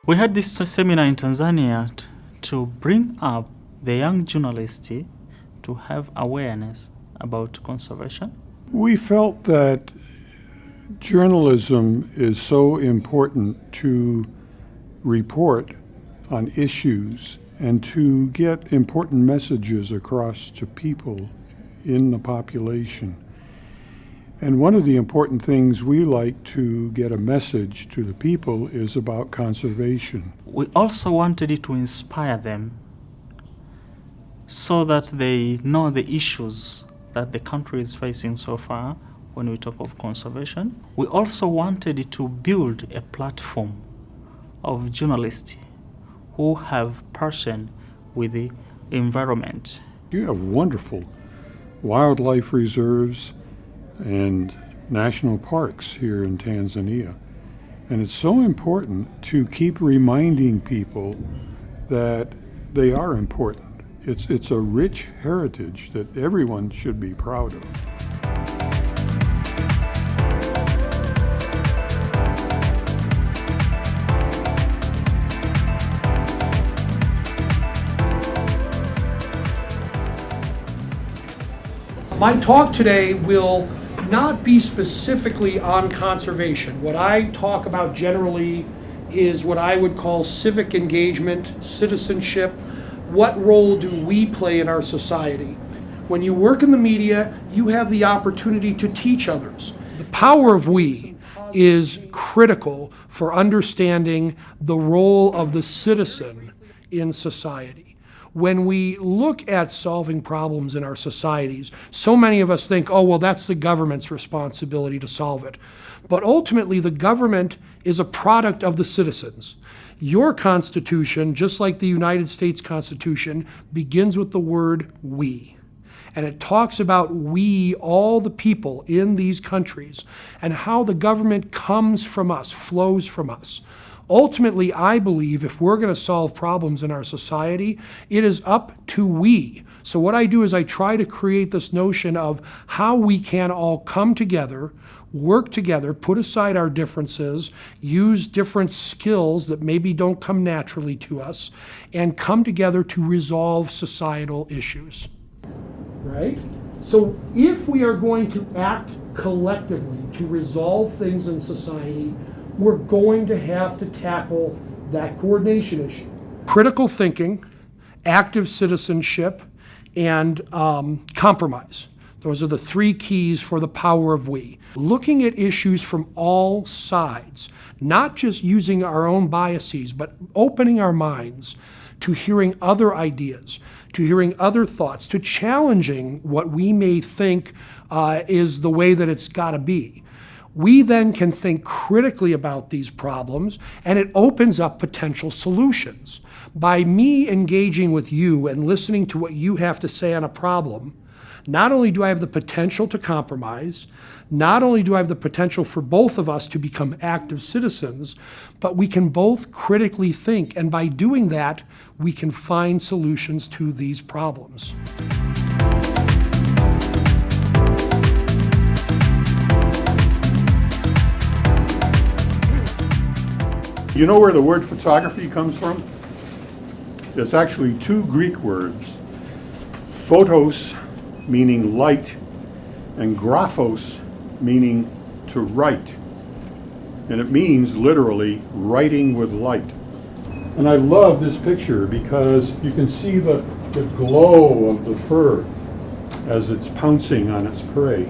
We had this seminar in Tanzania to bring up the young journalists to have awareness about conservation. We felt that journalism is so important to report on issues and to get important messages across to people in the population. And one of the important things we like to get a message to the people is about conservation. We also wanted to inspire them so that they know the issues that the country is facing so far when we talk of conservation. We also wanted to build a platform of journalists who have passion with the environment. You have wonderful wildlife reserves and national parks here in Tanzania. And it's so important to keep reminding people that they are important. It's a rich heritage that everyone should be proud of. My talk today will not be specifically on conservation. What I talk about generally is what I would call civic engagement, citizenship. What role do we play in our society? When you work in the media, you have the opportunity to teach others. The power of we is critical for understanding the role of the citizen in society. When we look at solving problems in our societies, so many of us think, oh, well, that's the government's responsibility to solve it. But ultimately, the government is a product of the citizens. Your Constitution, just like the United States Constitution, begins with the word we. And it talks about we, all the people in these countries, and how the government comes from us, flows from us. Ultimately, I believe if we're going to solve problems in our society, it is up to we. So what I do is I try to create this notion of how we can all come together, work together, put aside our differences, use different skills that maybe don't come naturally to us, and come together to resolve societal issues. Right? So if we are going to act collectively to resolve things in society, we're going to have to tackle that coordination issue. Critical thinking, active citizenship, and compromise. Those are the three keys for the power of we. Looking at issues from all sides, not just using our own biases, but opening our minds to hearing other ideas, to hearing other thoughts, to challenging what we may think is the way that it's got to be. We then can think critically about these problems, and it opens up potential solutions. By me engaging with you and listening to what you have to say on a problem, not only do I have the potential to compromise, not only do I have the potential for both of us to become active citizens, but we can both critically think, and by doing that, we can find solutions to these problems. You know where the word photography comes from? It's actually two Greek words. Photos, meaning light, and graphos, meaning to write. And it means literally writing with light. And I love this picture because you can see the glow of the fur as it's pouncing on its prey.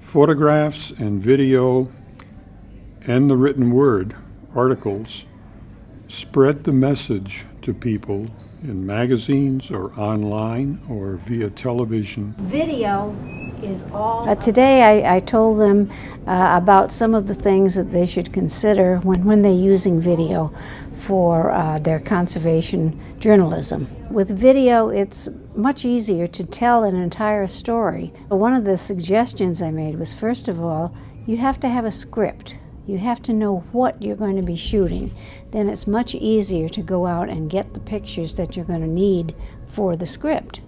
Photographs and video and the written word, articles, spread the message to people in magazines or online or via television. Video is all... Today I told them about some of the things that they should consider when they're using video for their conservation journalism. With video, it's much easier to tell an entire story. One of the suggestions I made was, first of all, you have to have a script. You have to know what you're going to be shooting. Then it's much easier to go out and get the pictures that you're going to need for the script.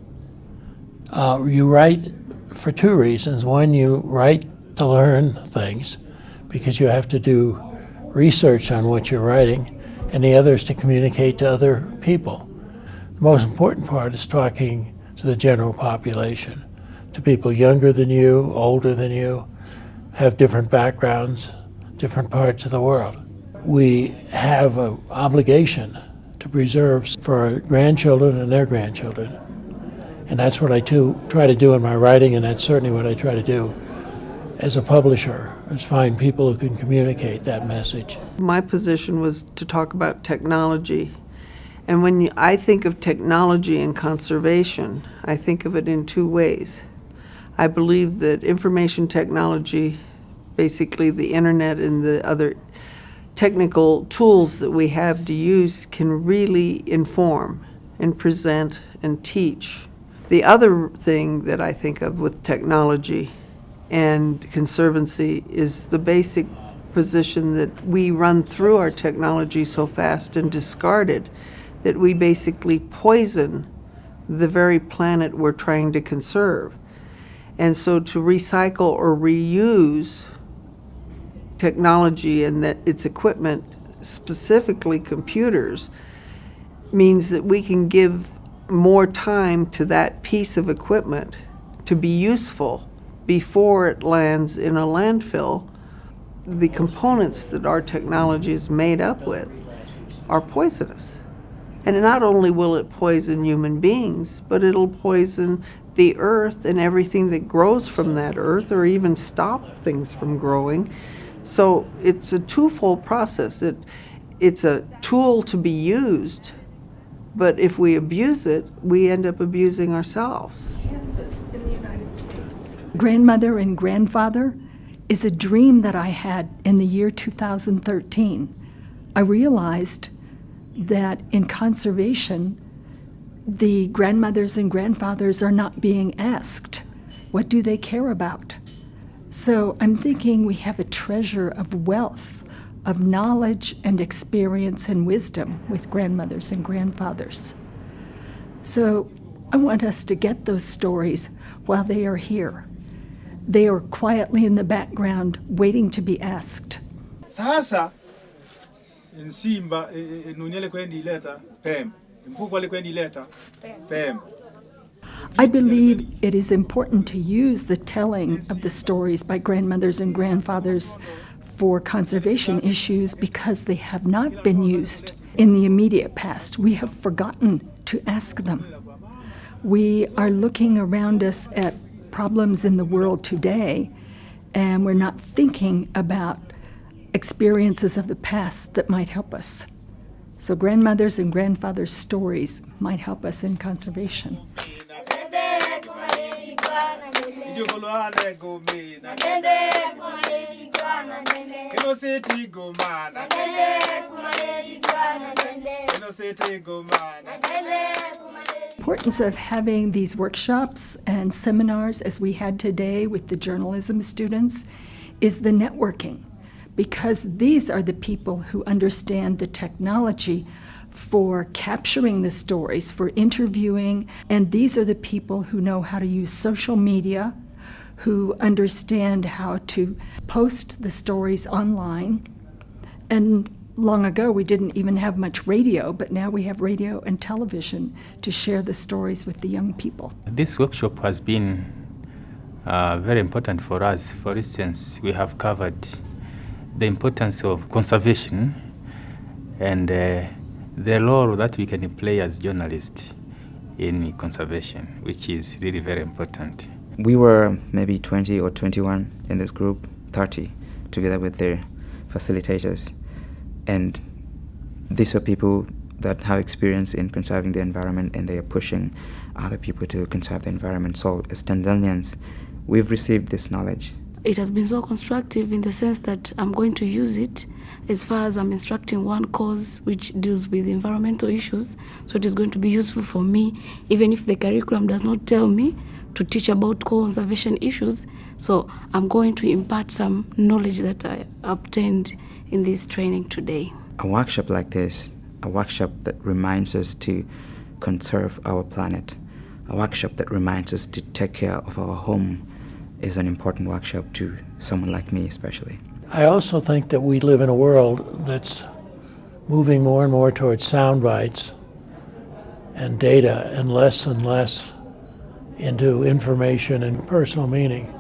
You write for two reasons. One, you write to learn things because you have to do research on what you're writing. and the other is to communicate to other people. The most important part is talking to the general population, to people younger than you, older than you, have different backgrounds, different parts of the world. We have an obligation to preserve for our grandchildren and their grandchildren. And that's what I try to do in my writing, and that's certainly what I try to do as a publisher, is find people who can communicate that message. My position was to talk about technology. And when I think of technology and conservation, I think of it in two ways. I believe that information technology, basically the internet and the other technical tools that we have to use, can really inform and present and teach. The other thing that I think of with technology and conservancy is the basic position that we run through our technology so fast and discard it that we basically poison the very planet we're trying to conserve. And so to recycle or reuse technology and that its equipment, specifically computers, means that we can give more time to that piece of equipment to be useful before it lands in a landfill. The components that our technology is made up with are poisonous. And not only will it poison human beings, but it'll poison the earth and everything that grows from that earth, or even stop things from growing. So it's a twofold process. It's a tool to be used, but if we abuse it, we end up abusing ourselves. Kansas in the United States. Grandmother and grandfather is a dream that I had in the year 2013. I realized that in conservation, the grandmothers and grandfathers are not being asked, what do they care about? So I'm thinking we have a treasure of wealth, of knowledge and experience and wisdom with grandmothers and grandfathers. So I want us to get those stories while they are here. They are quietly in the background waiting to be asked. Sasa Nsimba nunyele kwendi ileta pem. Mpukwa kwendi ileta pem. I believe it is important to use the telling of the stories by grandmothers and grandfathers for conservation issues because they have not been used in the immediate past. We have forgotten to ask them. We are looking around us at problems in the world today, and we're not thinking about experiences of the past that might help us. So grandmothers and grandfathers' stories might help us in conservation. Importance of having these workshops and seminars as we had today with the journalism students is the networking, because these are the people who understand the technology for capturing the stories, for interviewing, and these are the people who know how to use social media, who understand how to post the stories online. And long ago, we didn't even have much radio, but now we have radio and television to share the stories with the young people. This workshop has been very important for us. For instance, we have covered the importance of conservation and the role that we can play as journalists in conservation, which is really very important. We were maybe 20 or 21 in this group, 30, together with their facilitators. And these are people that have experience in conserving the environment, and they are pushing other people to conserve the environment. So as Tanzanians, we've received this knowledge. It has been so constructive in the sense that I'm going to use it as far as I'm instructing one course which deals with environmental issues. So it is going to be useful for me, even if the curriculum does not tell me to teach about conservation issues. So I'm going to impart some knowledge that I obtained in this training today. A workshop like this, a workshop that reminds us to conserve our planet, a workshop that reminds us to take care of our home, is an important workshop to someone like me especially. I also think that we live in a world that's moving more and more towards sound bites and data and less into information and personal meaning.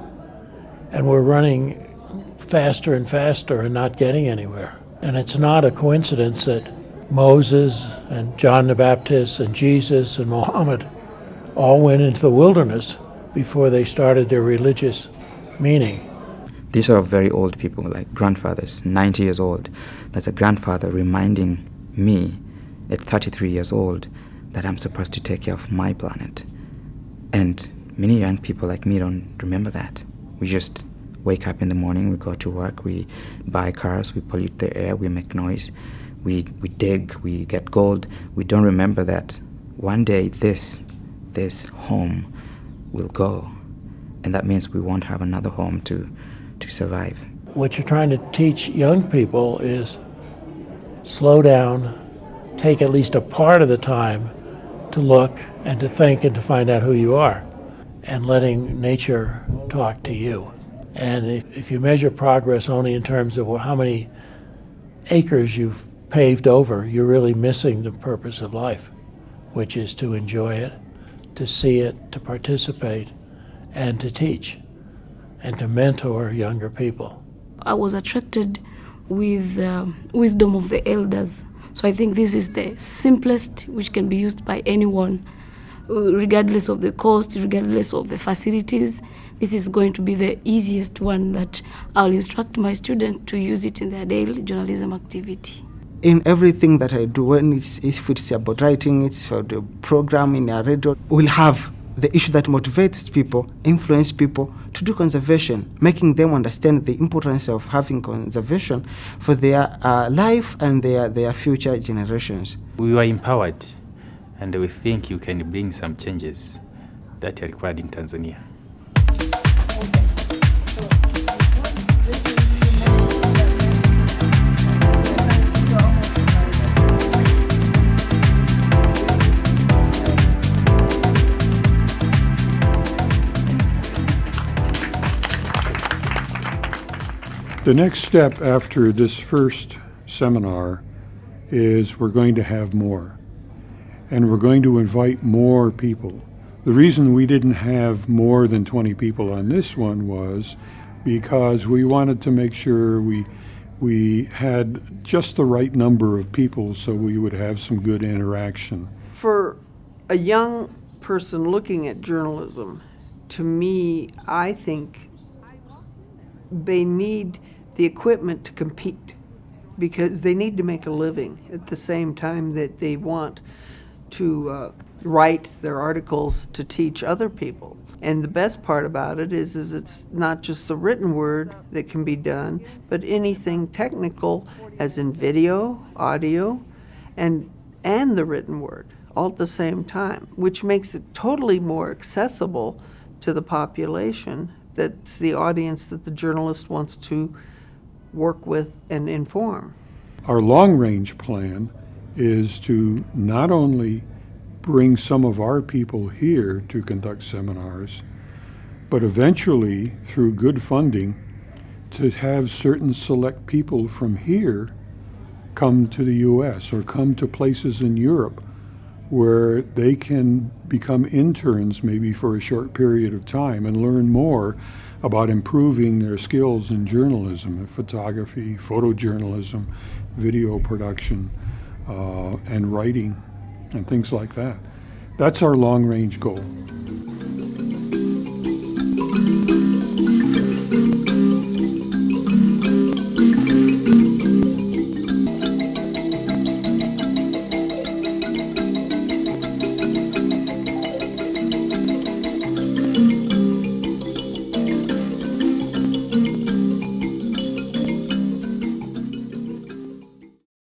And we're running faster and faster and not getting anywhere. And it's not a coincidence that Moses and John the Baptist and Jesus and Muhammad all went into the wilderness before they started their religious meaning. These are very old people, like grandfathers, 90 years old. That's a grandfather reminding me at 33 years old that I'm supposed to take care of my planet. And many young people like me don't remember that. We just wake up in the morning, we go to work, we buy cars, we pollute the air, we make noise, we dig, we get gold. We don't remember that one day this home will go. And that means we won't have another home to survive. What you're trying to teach young people is slow down, take at least a part of the time to look and to think and to find out who you are, and letting nature talk to you. And if you measure progress only in terms of how many acres you've paved over, you're really missing the purpose of life, which is to enjoy it, to see it, to participate, and to teach, and to mentor younger people. I was attracted with wisdom of the elders. So I think this is the simplest which can be used by anyone, regardless of the cost, regardless of the facilities. This is going to be the easiest one that I'll instruct my students to use it in their daily journalism activity. In everything that I do, if it's about writing, it's for the program in a radio, we'll have the issue that motivates people, influence people to do conservation, making them understand the importance of having conservation for their life and their future generations. We were empowered, and we think you can bring some changes that are required in Tanzania. The next step after this first seminar is we're going to have more. And we're going to invite more people. The reason we didn't have more than 20 people on this one was because we wanted to make sure we had just the right number of people so we would have some good interaction. For a young person looking at journalism, to me, I think they need the equipment to compete because they need to make a living at the same time that they want to write their articles to teach other people. And the best part about it is it's not just the written word that can be done, but anything technical, as in video, audio, and the written word all at the same time, which makes it totally more accessible to the population. That's the audience that the journalist wants to work with and inform. Our long-range plan is to not only bring some of our people here to conduct seminars, but eventually, through good funding, to have certain select people from here come to the US or come to places in Europe where they can become interns maybe for a short period of time and learn more about improving their skills in journalism, photography, photojournalism, video production, and writing, and things like that. That's our long-range goal.